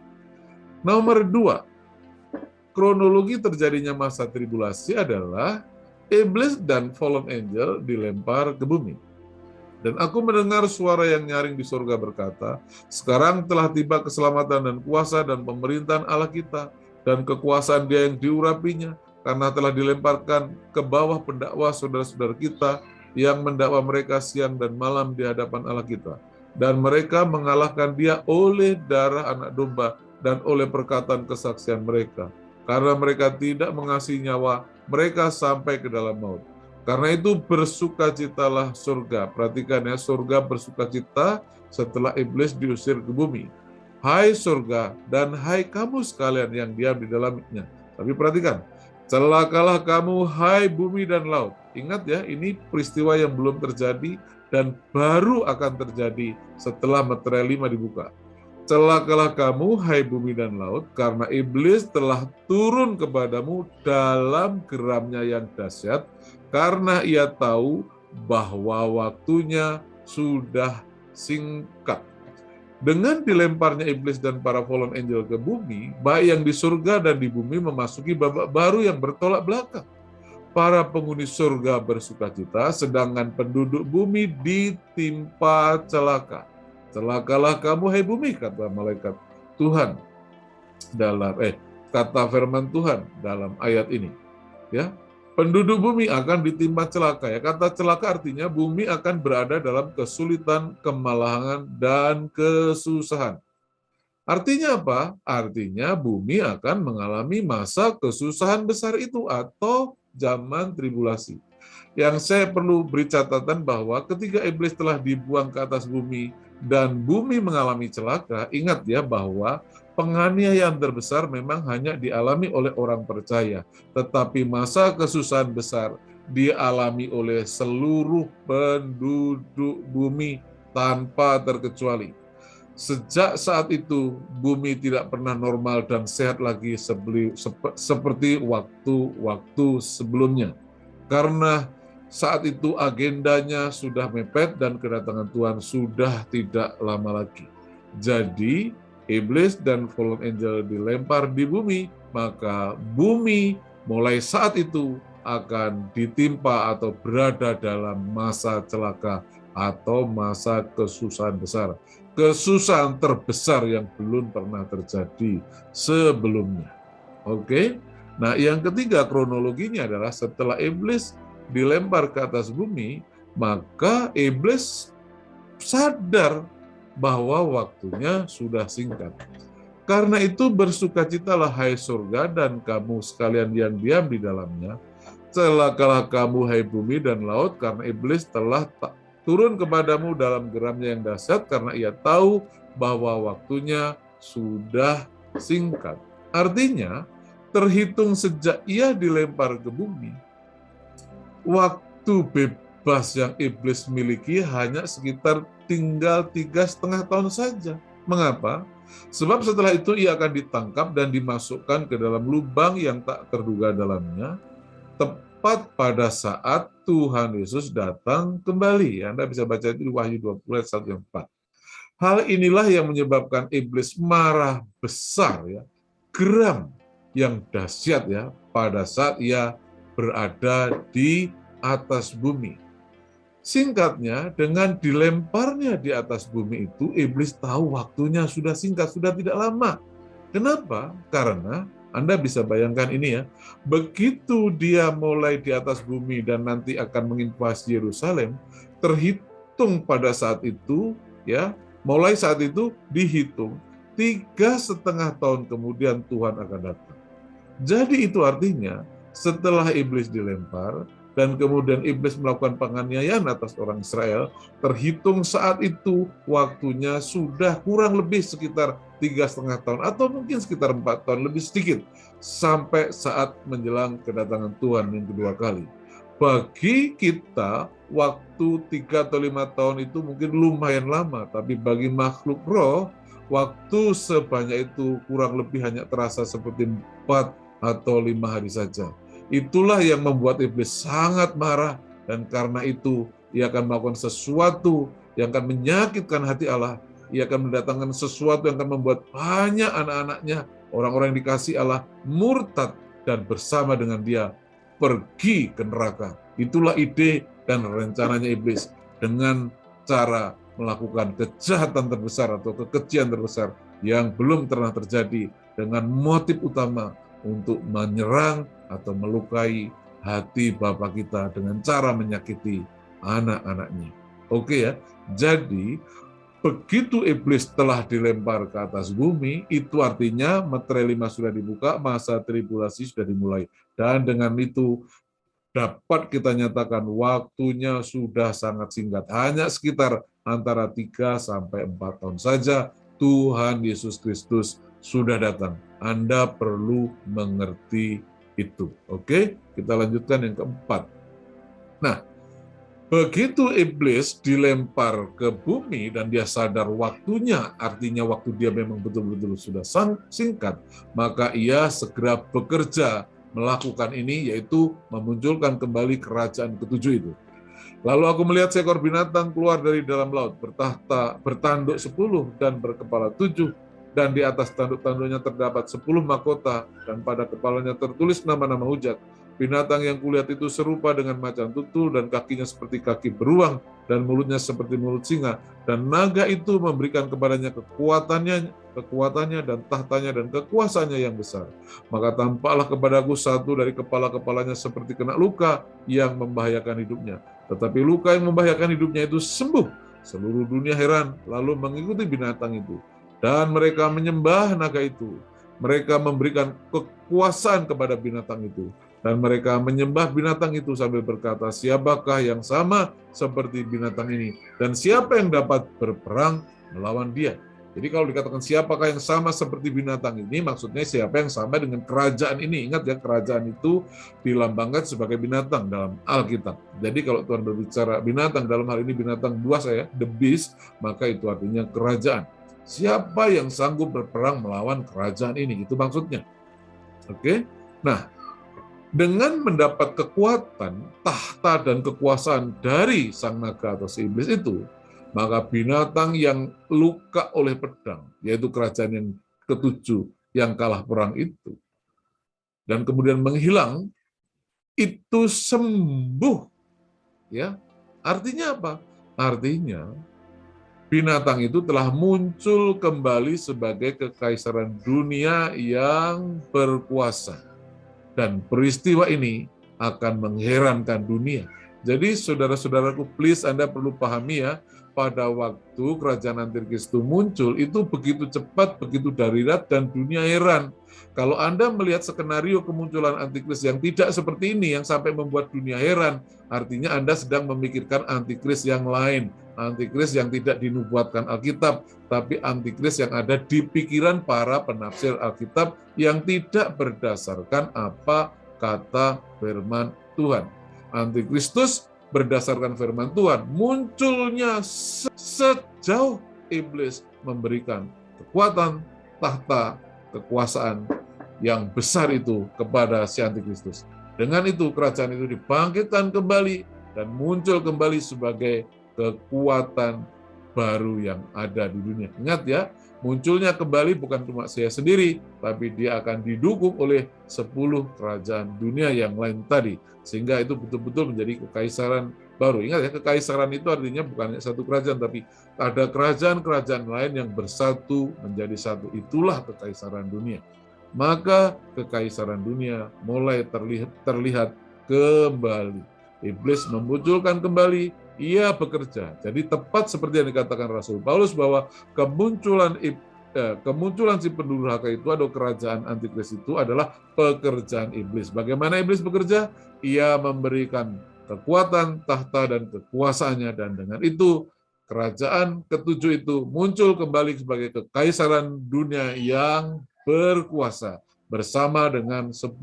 Nomor 2, kronologi terjadinya masa tribulasi adalah iblis dan fallen angel dilempar ke bumi. Dan aku mendengar suara yang nyaring di surga berkata, sekarang telah tiba keselamatan dan kuasa dan pemerintahan Allah kita, dan kekuasaan Dia yang diurapinya, karena telah dilemparkan ke bawah pendakwa saudara-saudara kita yang mendakwa mereka siang dan malam di hadapan Allah kita. Dan mereka mengalahkan Dia oleh darah anak domba dan oleh perkataan kesaksian mereka. Karena mereka tidak mengasihi nyawa mereka sampai ke dalam maut. Karena itu bersukacitalah surga. Perhatikan ya, surga bersukacita setelah iblis diusir ke bumi. Hai surga dan hai kamu sekalian yang diam di dalamnya. Tapi perhatikan, celakalah kamu hai bumi dan laut. Ingat ya, ini peristiwa yang belum terjadi dan baru akan terjadi setelah meterai 5 dibuka. Celakalah kamu hai bumi dan laut, karena iblis telah turun kepadamu dalam geramnya yang dahsyat, karena ia tahu bahwa waktunya sudah singkat. Dengan dilemparnya iblis dan para fallen angel ke bumi, baik yang di surga dan di bumi memasuki babak baru yang bertolak belakang. Para penghuni surga bersukacita, sedangkan penduduk bumi ditimpa celaka. Celakalah kamu hai bumi, kata malaikat Tuhan dalam kata firman Tuhan dalam ayat ini. Ya, penduduk bumi akan ditimpa celaka. Ya, kata celaka artinya bumi akan berada dalam kesulitan, kemalangan, dan kesusahan. Artinya apa? Artinya bumi akan mengalami masa kesusahan besar itu atau zaman tribulasi. Yang saya perlu beri catatan bahwa ketika iblis telah dibuang ke atas bumi dan bumi mengalami celaka, ingat ya bahwa penganiayaan terbesar memang hanya dialami oleh orang percaya, tetapi masa kesusahan besar dialami oleh seluruh penduduk bumi tanpa terkecuali. Sejak saat itu, bumi tidak pernah normal dan sehat lagi seperti waktu-waktu sebelumnya. Karena saat itu agendanya sudah mepet dan kedatangan Tuhan sudah tidak lama lagi. Jadi, iblis dan fallen angel dilempar di bumi, maka bumi mulai saat itu akan ditimpa atau berada dalam masa celaka atau masa kesusahan besar. Kesusahan terbesar yang belum pernah terjadi sebelumnya. Oke. Nah, yang ketiga kronologinya adalah setelah iblis dilempar ke atas bumi, maka iblis sadar bahwa waktunya sudah singkat. Karena itu bersukacitalah hai surga dan kamu sekalian yang diam di dalamnya. Celakalah kamu hai bumi dan laut karena iblis telah turun kepadamu dalam geramnya yang dahsyat karena ia tahu bahwa waktunya sudah singkat. Artinya, terhitung sejak ia dilempar ke bumi, waktu bebas yang iblis miliki hanya sekitar tinggal 3,5 tahun saja. Mengapa? Sebab setelah itu ia akan ditangkap dan dimasukkan ke dalam lubang yang tak terduga dalamnya, tepat pada saat Tuhan Yesus datang kembali. Anda bisa baca itu di Wahyu 20 ayat 1 yang 4. Hal inilah yang menyebabkan iblis marah besar, ya, geram yang dahsyat ya pada saat ia berada di atas bumi. Singkatnya, dengan dilemparnya di atas bumi itu, iblis tahu waktunya sudah singkat, sudah tidak lama. Kenapa? Karena Anda bisa bayangkan ini ya, begitu dia mulai di atas bumi dan nanti akan menginvasi Yerusalem, terhitung pada saat itu, ya, mulai saat itu dihitung 3,5 tahun kemudian Tuhan akan datang. Jadi itu artinya setelah iblis dilempar dan kemudian iblis melakukan penganiayaan atas orang Israel, terhitung saat itu waktunya sudah kurang lebih sekitar 3,5 tahun atau mungkin sekitar 4 tahun lebih sedikit sampai saat menjelang kedatangan Tuhan yang kedua kali. Bagi kita waktu 3 atau 5 tahun itu mungkin lumayan lama, tapi bagi makhluk roh waktu sebanyak itu kurang lebih hanya terasa seperti 4 atau 5 hari saja. Itulah yang membuat iblis sangat marah, dan karena itu ia akan melakukan sesuatu yang akan menyakitkan hati Allah. Ia akan mendatangkan sesuatu yang akan membuat banyak anak-anaknya, orang-orang yang dikasih Allah, murtad dan bersama dengan dia pergi ke neraka. Itulah ide dan rencananya iblis dengan cara melakukan kejahatan terbesar atau kekejian terbesar yang belum pernah terjadi dengan motif utama untuk menyerang atau melukai hati Bapa kita dengan cara menyakiti anak-anaknya. Oke ya, jadi begitu iblis telah dilempar ke atas bumi, itu artinya meterai 5 sudah dibuka, masa tribulasi sudah dimulai. Dan dengan itu dapat kita nyatakan waktunya sudah sangat singkat. Hanya sekitar antara 3 sampai 4 tahun saja Tuhan Yesus Kristus sudah datang. Anda perlu mengerti itu. Oke, kita lanjutkan yang keempat. Nah, begitu iblis dilempar ke bumi dan dia sadar waktunya, artinya waktu dia memang betul-betul sudah singkat, maka ia segera bekerja melakukan ini, yaitu memunculkan kembali kerajaan ketujuh itu. Lalu aku melihat seekor binatang keluar dari dalam laut, bertahta, bertanduk 10 dan berkepala 7, dan di atas tanduk-tanduknya terdapat 10 mahkota, dan pada kepalanya tertulis nama-nama hujat. Binatang yang kulihat itu serupa dengan macan tutul, dan kakinya seperti kaki beruang, dan mulutnya seperti mulut singa. Dan naga itu memberikan kepadanya kekuatannya dan tahtanya dan kekuasaannya yang besar. Maka tampaklah kepadaku satu dari kepala-kepalanya seperti kena luka yang membahayakan hidupnya. Tetapi luka yang membahayakan hidupnya itu sembuh. Seluruh dunia heran, lalu mengikuti binatang itu. Dan mereka menyembah naga itu. Mereka memberikan kekuasaan kepada binatang itu. Dan mereka menyembah binatang itu sambil berkata, siapakah yang sama seperti binatang ini? Dan siapa yang dapat berperang melawan dia? Jadi kalau dikatakan siapakah yang sama seperti binatang ini, maksudnya siapa yang sama dengan kerajaan ini. Ingat ya, kerajaan itu dilambangkan sebagai binatang dalam Alkitab. Jadi kalau Tuhan berbicara binatang, dalam hal ini binatang buas ya, the beast, maka itu artinya kerajaan. Siapa yang sanggup berperang melawan kerajaan ini? Itu maksudnya. Oke? Nah, dengan mendapat kekuatan, tahta dan kekuasaan dari sang naga atau si iblis itu, maka binatang yang luka oleh pedang, yaitu kerajaan yang ketujuh yang kalah perang itu, dan kemudian menghilang, itu sembuh. Ya, artinya apa? Artinya binatang itu telah muncul kembali sebagai kekaisaran dunia yang berkuasa. Dan peristiwa ini akan mengherankan dunia. Jadi saudara-saudaraku, please Anda perlu pahami ya, pada waktu kerajaan antikris itu muncul, itu begitu cepat, begitu darurat, dan dunia heran. Kalau Anda melihat skenario kemunculan antikris yang tidak seperti ini, yang sampai membuat dunia heran, artinya Anda sedang memikirkan antikris yang lain, antikris yang tidak dinubuatkan Alkitab, tapi antikris yang ada di pikiran para penafsir Alkitab yang tidak berdasarkan apa kata firman Tuhan. Antikristus berdasarkan firman Tuhan, munculnya sejauh iblis memberikan kekuatan, tahta, kekuasaan yang besar itu kepada si antikristus. Dengan itu kerajaan itu dibangkitkan kembali dan muncul kembali sebagai kekuatan baru yang ada di dunia. Ingat ya, munculnya kembali bukan cuma saya sendiri, tapi dia akan didukung oleh 10 kerajaan dunia yang lain tadi. Sehingga itu betul-betul menjadi kekaisaran baru. Ingat ya, kekaisaran itu artinya bukan hanya satu kerajaan, tapi ada kerajaan-kerajaan lain yang bersatu menjadi satu. Itulah kekaisaran dunia. Maka kekaisaran dunia mulai terlihat kembali. Iblis memunculkan kembali, ia bekerja. Jadi tepat seperti yang dikatakan Rasul Paulus bahwa kemunculan si pendurhaka itu atau kerajaan antikris itu adalah pekerjaan iblis. Bagaimana iblis bekerja? Ia memberikan kekuatan, tahta, dan kekuasaannya, dan dengan itu kerajaan ketujuh itu muncul kembali sebagai kekaisaran dunia yang berkuasa bersama dengan 10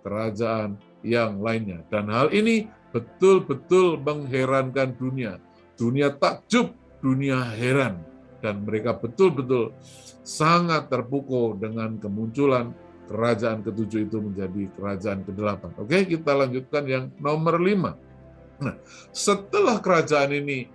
kerajaan yang lainnya. Dan hal ini betul-betul mengherankan dunia. Dunia takjub, dunia heran. Dan mereka betul-betul sangat terpukul dengan kemunculan kerajaan ketujuh itu menjadi kerajaan ke-8. Oke, kita lanjutkan yang nomor 5. Nah, setelah kerajaan ini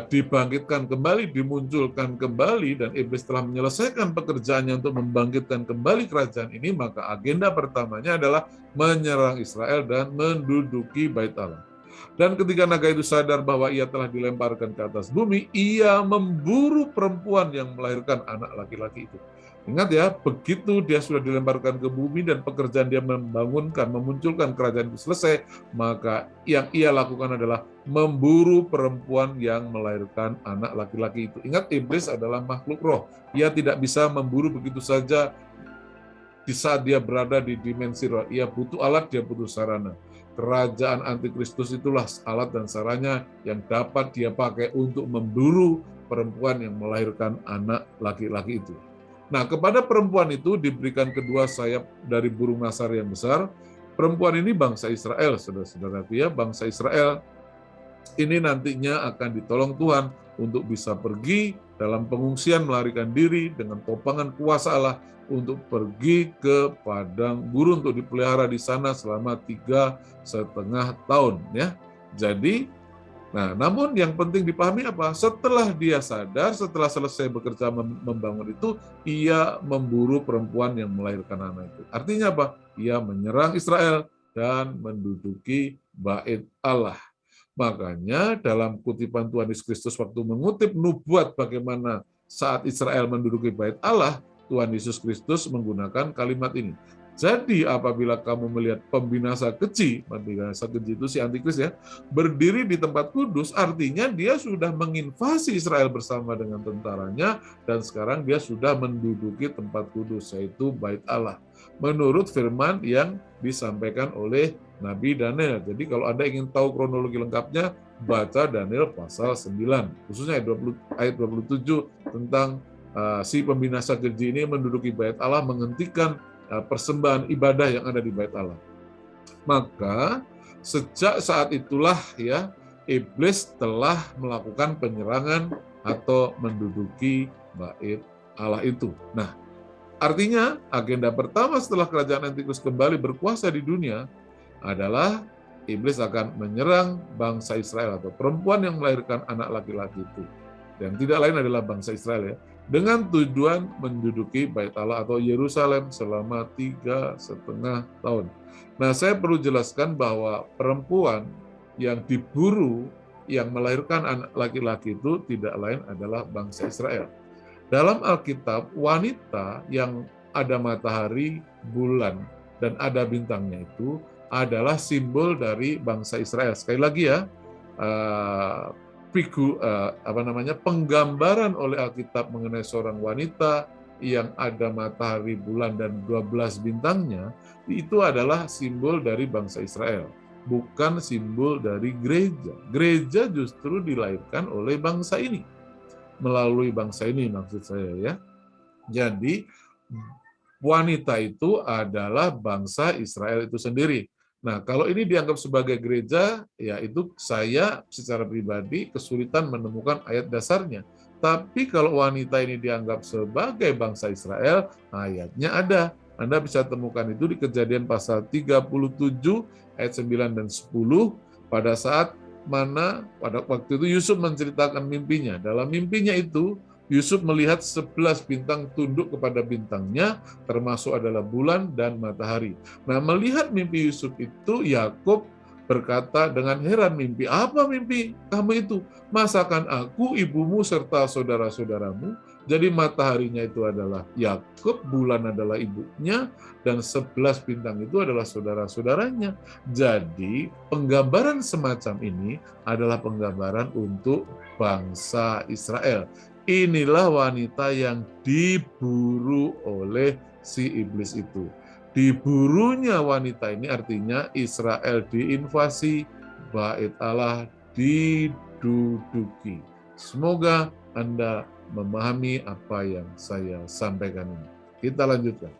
dibangkitkan kembali, dimunculkan kembali, dan iblis telah menyelesaikan pekerjaannya untuk membangkitkan kembali kerajaan ini, maka agenda pertamanya adalah menyerang Israel dan menduduki Bait Allah. Dan ketika naga itu sadar bahwa ia telah dilemparkan ke atas bumi, ia memburu perempuan yang melahirkan anak laki-laki itu. Ingat ya, begitu dia sudah dilemparkan ke bumi dan pekerjaan dia membangunkan, memunculkan kerajaan itu selesai, maka yang ia lakukan adalah memburu perempuan yang melahirkan anak laki-laki itu. Ingat, iblis adalah makhluk roh. Ia tidak bisa memburu begitu saja di saat dia berada di dimensi roh. Ia butuh alat, dia butuh sarana. Kerajaan antikristus itulah alat dan sarana yang dapat dia pakai untuk memburu perempuan yang melahirkan anak laki-laki itu. Nah, kepada perempuan itu diberikan kedua sayap dari burung nasar yang besar. Perempuan ini bangsa Israel, saudara-saudaraku ya, bangsa Israel ini nantinya akan ditolong Tuhan untuk bisa pergi dalam pengungsian, melarikan diri dengan topangan kuasa Allah untuk pergi ke padang gurun untuk dipelihara di sana selama 3,5 tahun ya. Jadi namun yang penting dipahami apa? Setelah dia sadar, setelah selesai bekerja membangun itu, ia memburu perempuan yang melahirkan anak itu. Artinya apa? Ia menyerang Israel dan menduduki Bait Allah. Makanya dalam kutipan Tuhan Yesus Kristus waktu mengutip nubuat bagaimana saat Israel menduduki Bait Allah, Tuhan Yesus Kristus menggunakan kalimat ini. Jadi apabila kamu melihat pembinasa keji itu si antikris ya, berdiri di tempat kudus, artinya dia sudah menginvasi Israel bersama dengan tentaranya, dan sekarang dia sudah menduduki tempat kudus, yaitu Bait Allah. menurut firman yang disampaikan oleh Nabi Daniel. Jadi kalau Anda ingin tahu kronologi lengkapnya, baca Daniel pasal 9, khususnya ayat 27 tentang si pembinasa keji ini menduduki bait Allah, menghentikan persembahan ibadah yang ada di bait Allah. Maka sejak saat itulah ya, iblis telah melakukan penyerangan atau menduduki bait Allah itu. Nah, artinya agenda pertama setelah kerajaan Antikrist kembali berkuasa di dunia adalah iblis akan menyerang bangsa Israel atau perempuan yang melahirkan anak laki-laki itu. Dan tidak lain adalah bangsa Israel ya, dengan tujuan menduduki bait Allah atau Yerusalem selama 3,5 tahun. Nah, saya perlu jelaskan bahwa perempuan yang diburu yang melahirkan anak laki-laki itu tidak lain adalah bangsa Israel. Dalam Alkitab, wanita yang ada matahari, bulan, dan ada bintangnya itu adalah simbol dari bangsa Israel. Sekali lagi ya, penggambaran oleh Alkitab mengenai seorang wanita yang ada matahari, bulan, dan 12 bintangnya, itu adalah simbol dari bangsa Israel, bukan simbol dari gereja. Gereja justru dilahirkan oleh bangsa ini, melalui bangsa ini maksud saya ya. Jadi wanita itu adalah bangsa Israel itu sendiri. Nah, kalau ini dianggap sebagai gereja, ya itu saya secara pribadi kesulitan menemukan ayat dasarnya. Tapi kalau wanita ini dianggap sebagai bangsa Israel, ayatnya ada. Anda bisa temukan itu di Kejadian pasal 37 ayat 9 dan 10 pada saat mana pada waktu itu Yusuf menceritakan mimpinya. Dalam mimpinya itu Yusuf melihat 11 bintang tunduk kepada bintangnya, termasuk adalah bulan dan matahari. Nah, melihat mimpi Yusuf itu, Yakub berkata dengan heran, mimpi apa mimpi kamu itu? Masakan aku ibumu serta saudara-saudaramu? Jadi mataharinya itu adalah Yakub, bulan adalah ibunya, dan 11 bintang itu adalah saudara-saudaranya. Jadi penggambaran semacam ini adalah penggambaran untuk bangsa Israel. Inilah wanita yang diburu oleh si iblis itu. Diburunya wanita ini artinya Israel diinvasi, bait Allah diduduki. Semoga Anda memahami apa yang saya sampaikan ini. Kita lanjutkan.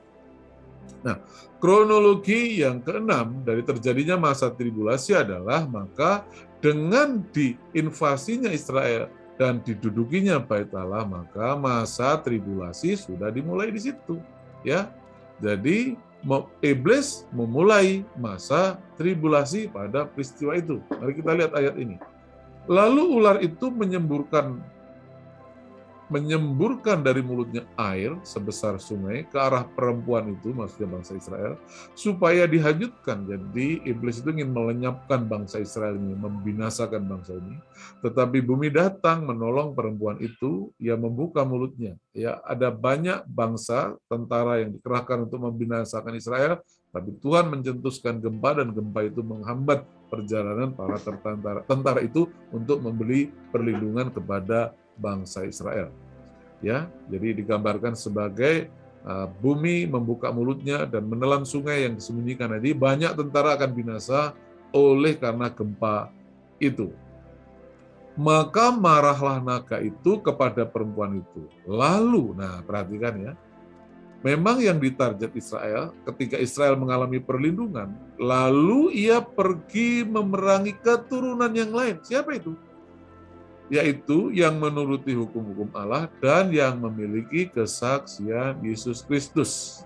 Nah, kronologi yang keenam dari terjadinya masa tribulasi adalah maka dengan diinvasinya Israel dan didudukinya bait Allah, maka masa tribulasi sudah dimulai di situ, ya. Jadi iblis memulai masa tribulasi pada peristiwa itu. Mari kita lihat ayat ini. Lalu ular itu menyemburkan dari mulutnya air sebesar sungai ke arah perempuan itu, maksudnya bangsa Israel, supaya dihanyutkan. Jadi iblis itu ingin melenyapkan bangsa Israel ini, membinasakan bangsa ini. Tetapi bumi datang menolong perempuan itu, ia membuka mulutnya. Ya, ada banyak bangsa tentara yang dikerahkan untuk membinasakan Israel, tapi Tuhan mencetuskan gempa dan gempa itu menghambat perjalanan para tentara itu untuk memberi perlindungan kepada bangsa Israel. Ya, jadi digambarkan sebagai bumi membuka mulutnya dan menelan sungai yang disembunyikan. Jadi banyak tentara akan binasa oleh karena gempa itu. Maka marahlah naga itu kepada perempuan itu. Lalu, nah perhatikan ya, memang yang ditarget Israel ketika Israel mengalami perlindungan, lalu ia pergi memerangi keturunan yang lain. Siapa itu? Yaitu yang menuruti hukum-hukum Allah dan yang memiliki kesaksian Yesus Kristus.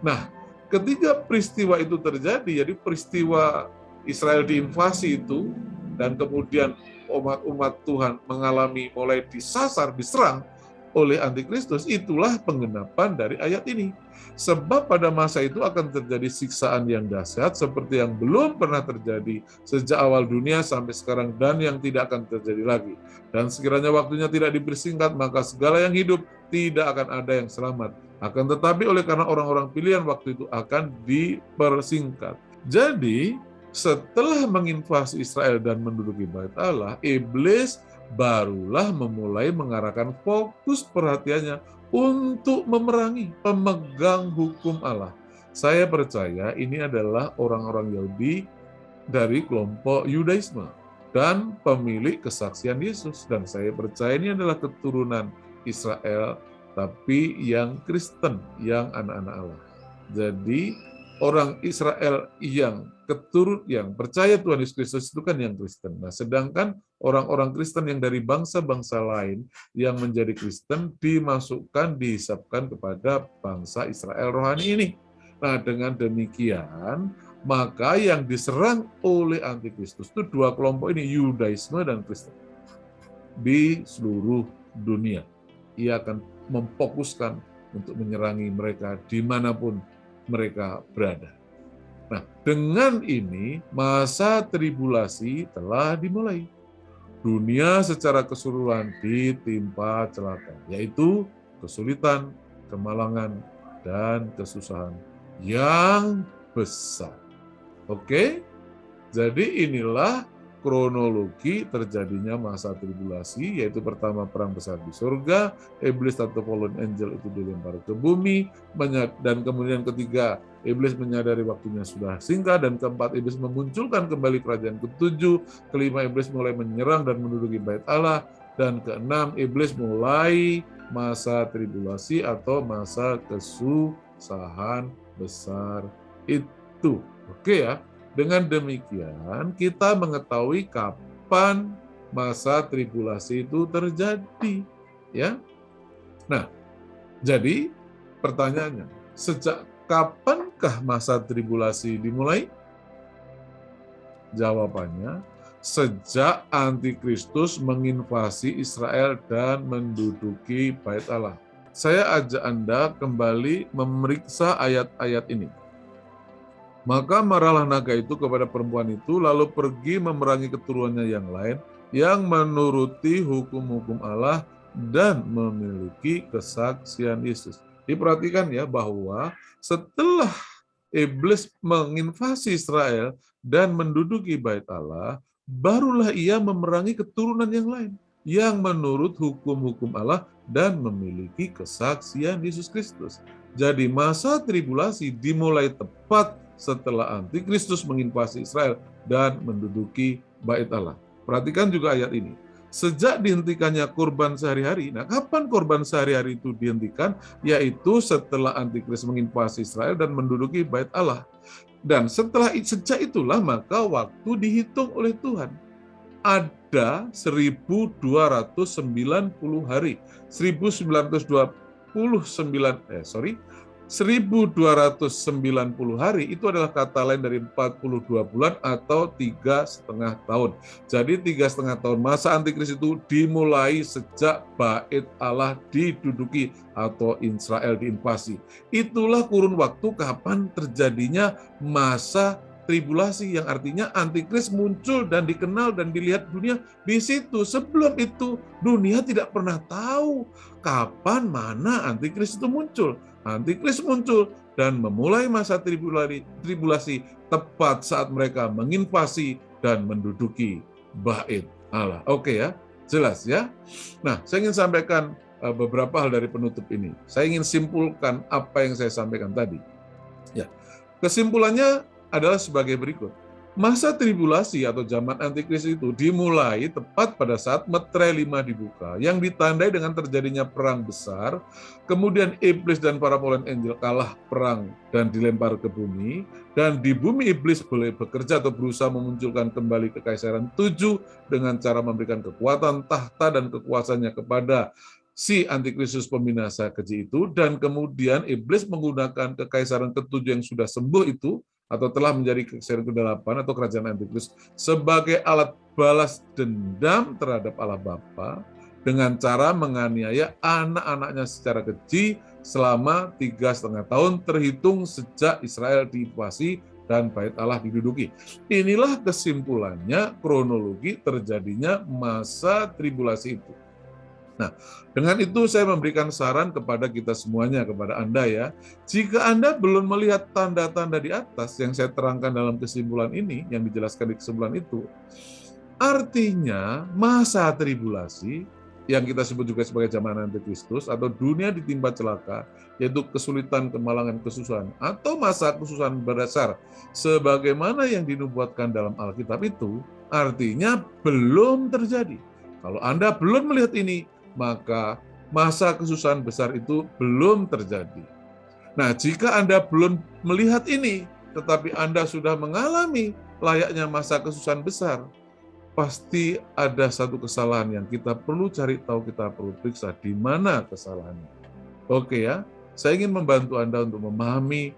Nah, ketika peristiwa itu terjadi, jadi peristiwa Israel diinvasi itu, dan kemudian umat Tuhan mengalami mulai disasar, diserang oleh antikristus, itulah penggenapan dari ayat ini. Sebab pada masa itu akan terjadi siksaan yang dahsyat seperti yang belum pernah terjadi sejak awal dunia sampai sekarang dan yang tidak akan terjadi lagi. Dan sekiranya waktunya tidak dipersingkat, maka segala yang hidup tidak akan ada yang selamat. Akan tetapi oleh karena orang-orang pilihan waktu itu akan dipersingkat. Jadi setelah menginvasi Israel dan menduduki bait Allah, iblis barulah memulai mengarahkan fokus perhatiannya untuk memerangi pemegang hukum Allah. Saya percaya ini adalah orang-orang Yahudi dari kelompok Yudaisme dan pemilik kesaksian Yesus. Dan saya percaya ini adalah keturunan Israel, tapi yang Kristen, yang anak-anak Allah. Jadi orang Israel yang yang percaya Tuhan Yesus Kristus itu kan yang Kristen. Nah, sedangkan orang-orang Kristen yang dari bangsa-bangsa lain yang menjadi Kristen dimasukkan, dihisapkan kepada bangsa Israel rohani ini. Nah, dengan demikian, maka yang diserang oleh antikristus itu dua kelompok ini, Yudaisme dan Kristen. Di seluruh dunia. Ia akan memfokuskan untuk menyerangi mereka dimanapun mereka berada. Nah, dengan ini masa tribulasi telah dimulai. Dunia secara keseluruhan ditimpa celaka, yaitu kesulitan, kemalangan, dan kesusahan yang besar. Oke? Jadi inilah kronologi terjadinya masa tribulasi, yaitu pertama perang besar di surga, iblis atau fallen angel itu dilempar ke bumi, dan kemudian ketiga, iblis menyadari waktunya sudah singkat, dan keempat, iblis memunculkan kembali kerajaan ketujuh, kelima, iblis mulai menyerang dan menduduki bait Allah, dan keenam, iblis mulai masa tribulasi atau masa kesusahan besar itu. Oke ya. Dengan demikian, kita mengetahui kapan masa tribulasi itu terjadi, ya. Nah, jadi pertanyaannya, sejak kapankah masa tribulasi dimulai? Jawabannya, sejak antikristus menginvasi Israel dan menduduki bait Allah. Saya ajak Anda kembali memeriksa ayat-ayat ini. Maka marahlah naga itu kepada perempuan itu, lalu pergi memerangi keturunannya yang lain, yang menuruti hukum-hukum Allah dan memiliki kesaksian Yesus. Diperhatikan ya bahwa setelah iblis menginvasi Israel dan menduduki bait Allah, barulah ia memerangi keturunan yang lain, yang menurut hukum-hukum Allah dan memiliki kesaksian Yesus Kristus. Jadi masa tribulasi dimulai tepat setelah antikristus menginvasi Israel dan menduduki bait Allah. Perhatikan juga ayat ini. Sejak dihentikannya kurban sehari-hari, nah kapan kurban sehari-hari itu dihentikan? Yaitu setelah antikristus menginvasi Israel dan menduduki bait Allah. Dan sejak itulah maka waktu dihitung oleh Tuhan. Ada 1290 hari. 1290 hari itu adalah kata lain dari 42 bulan atau 3,5 tahun. Jadi 3,5 tahun masa antikris itu dimulai sejak bait Allah diduduki atau Israel diinvasi. Itulah kurun waktu kapan terjadinya masa tribulasi, yang artinya antikris muncul dan dikenal dan dilihat dunia di situ. Sebelum itu dunia tidak pernah tahu kapan mana antikris itu muncul. Antikris muncul dan memulai masa tribulasi tepat saat mereka menginvasi dan menduduki bait Allah. Oke ya, jelas ya. Nah, saya ingin sampaikan beberapa hal dari penutup ini. Saya ingin simpulkan apa yang saya sampaikan tadi. Ya, kesimpulannya adalah sebagai berikut. Masa tribulasi atau zaman antikris itu dimulai tepat pada saat meterai 5 dibuka, yang ditandai dengan terjadinya perang besar, kemudian iblis dan para fallen angel kalah perang dan dilempar ke bumi, dan di bumi iblis boleh bekerja atau berusaha memunculkan kembali kekaisaran 7 dengan cara memberikan kekuatan, tahta, dan kekuasaannya kepada si antikristus pembinasa keji itu, dan kemudian iblis menggunakan kekaisaran ke-7 yang sudah sembuh itu, atau telah menjadi kekaisaran ke-8 atau kerajaan antikristus sebagai alat balas dendam terhadap Allah Bapa dengan cara menganiaya anak-anaknya secara keji selama 3,5 tahun terhitung sejak Israel diinvasi dan bait Allah diduduki. Inilah kesimpulannya kronologi terjadinya masa tribulasi itu. Nah, dengan itu saya memberikan saran kepada kita semuanya, kepada Anda ya. Jika Anda belum melihat tanda-tanda di atas yang saya terangkan dalam kesimpulan ini, yang dijelaskan di kesimpulan itu, artinya masa tribulasi yang kita sebut juga sebagai zaman antikristus, atau dunia ditimpa celaka, yaitu kesulitan, kemalangan, kesusahan, atau masa kesusahan berdasar sebagaimana yang dinubuatkan dalam Alkitab itu, artinya belum terjadi. Kalau Anda belum melihat ini, maka masa kesusahan besar itu belum terjadi. Nah, jika Anda belum melihat ini, tetapi Anda sudah mengalami layaknya masa kesusahan besar, pasti ada satu kesalahan yang kita perlu cari tahu, kita perlu periksa di mana kesalahannya. Oke ya, saya ingin membantu Anda untuk memahami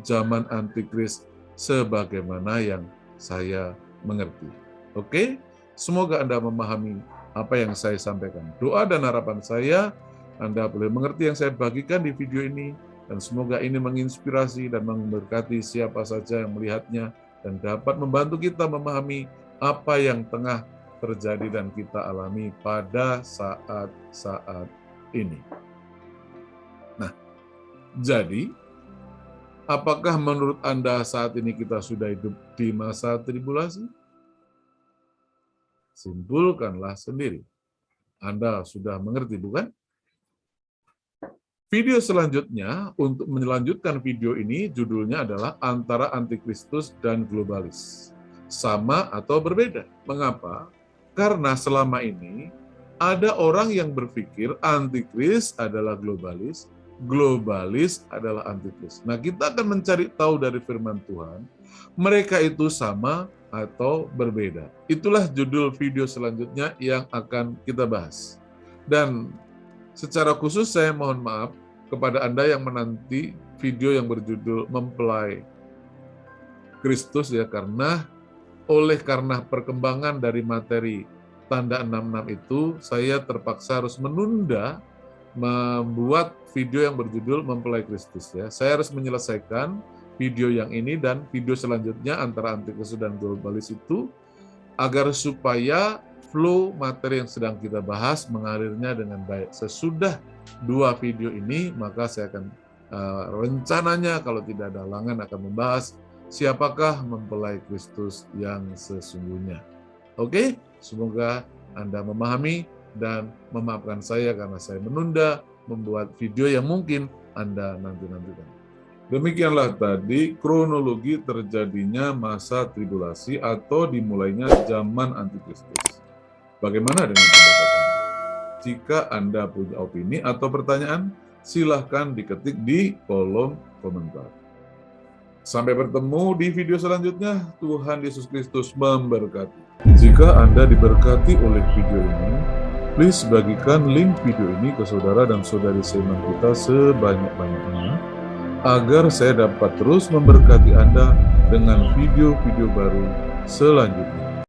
zaman antikris sebagaimana yang saya mengerti. Oke, semoga Anda memahami apa yang saya sampaikan. Doa dan harapan saya, Anda boleh mengerti yang saya bagikan di video ini, dan semoga ini menginspirasi dan memberkati siapa saja yang melihatnya, dan dapat membantu kita memahami apa yang tengah terjadi dan kita alami pada saat-saat ini. Nah, jadi apakah menurut Anda saat ini kita sudah hidup di masa tribulasi? Simpulkanlah sendiri. Anda sudah mengerti, bukan? Video selanjutnya, untuk melanjutkan video ini, judulnya adalah Antara Antikristus dan Globalis. Sama atau berbeda. Mengapa? Karena selama ini ada orang yang berpikir antikris adalah globalis, globalis adalah antikris. Nah, kita akan mencari tahu dari firman Tuhan, mereka itu sama atau berbeda. Itulah judul video selanjutnya yang akan kita bahas. Dan secara khusus saya mohon maaf kepada Anda yang menanti video yang berjudul Mempelai Kristus, ya, karena perkembangan dari materi tanda 66 itu, saya terpaksa harus menunda membuat video yang berjudul Mempelai Kristus, ya. Saya harus menyelesaikan video yang ini dan video selanjutnya antara antikristus dan globalis itu, agar supaya flow materi yang sedang kita bahas mengalirnya dengan baik. Sesudah 2 video ini, maka saya akan rencananya kalau tidak ada halangan akan membahas siapakah mempelai Kristus yang sesungguhnya. Oke, semoga Anda memahami dan memaafkan saya karena saya menunda membuat video yang mungkin Anda nanti-nantikan. Demikianlah tadi kronologi terjadinya masa tribulasi atau dimulainya zaman antikristus. Bagaimana dengan pendapat Anda? Jika Anda punya opini atau pertanyaan, silahkan diketik di kolom komentar. Sampai bertemu di video selanjutnya. Tuhan Yesus Kristus memberkati. Jika Anda diberkati oleh video ini, please bagikan link video ini ke saudara dan saudari seiman kita sebanyak-banyaknya, agar saya dapat terus memberkati Anda dengan video-video baru selanjutnya.